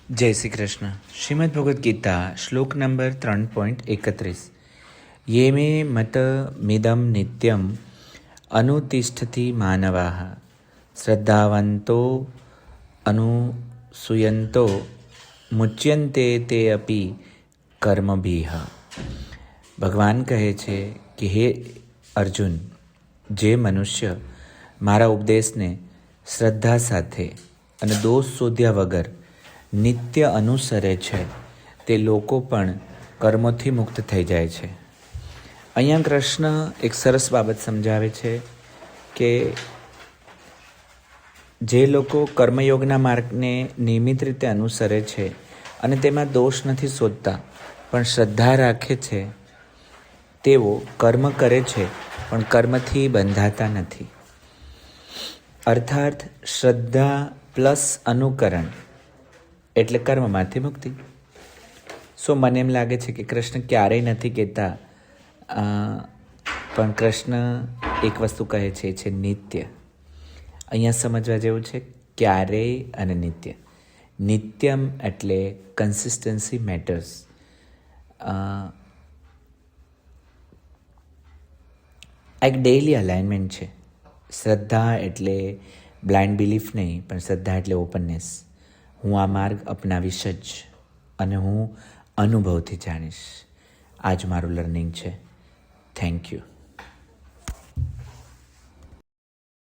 જય શ્રી કૃષ્ણ. શ્રીમદ્ ભગવદ્ ગીતા શ્લોક નંબર 3.31. યે મે મત મિદમ નિત્યમ અનુતિષ્ઠતિ માનવાઃ શ્રદ્ધાવંતો અનુસૂયંતો મુચ્યન્તે તે અપી કર્મભીઃ. ભગવાન કહે છે કે હે અર્જુન, જે મનુષ્ય મારા ઉપદેશને શ્રદ્ધા સાથે અને દોષ શોધ્યા વગર નિત્ય અનુસરે છે તે લોકો પણ કર્મોથી મુક્ત થઈ જાય છે. અહીંયા કૃષ્ણ એક સરસ બાબત સમજાવે છે કે જે લોકો કર્મયોગના માર્ગને નિયમિત રીતે અનુસરે છે અને તેમાં દોષ નથી શોધતા પણ શ્રદ્ધા રાખે છે, તેઓ કર્મ કરે છે પણ કર્મથી બંધાતા નથી. અર્થાત શ્રદ્ધા પ્લસ અનુકરણ એટલે કર્મમાંથી મુક્તિ. મને એમ લાગે છે કે કૃષ્ણ ક્યારેય નથી કહેતા, પણ કૃષ્ણ એક વસ્તુ કહે છે, એ છે નિત્ય. અહીંયા સમજવા જેવું છે ક્યારેય અને નિત્ય. નિત્યમ એટલે કન્સિસ્ટન્સી મેટર્સ. એક ડેઇલી અલાઇનમેન્ટ છે. શ્રદ્ધા એટલે બ્લાઇન્ડ બિલીફ નહીં, પણ શ્રદ્ધા એટલે ઓપનનેસ. હું આ માર્ગ અપનાવીશ જ અને હું અનુભવથી જાણીશ. આ જ મારું લર્નિંગ છે. Thank you.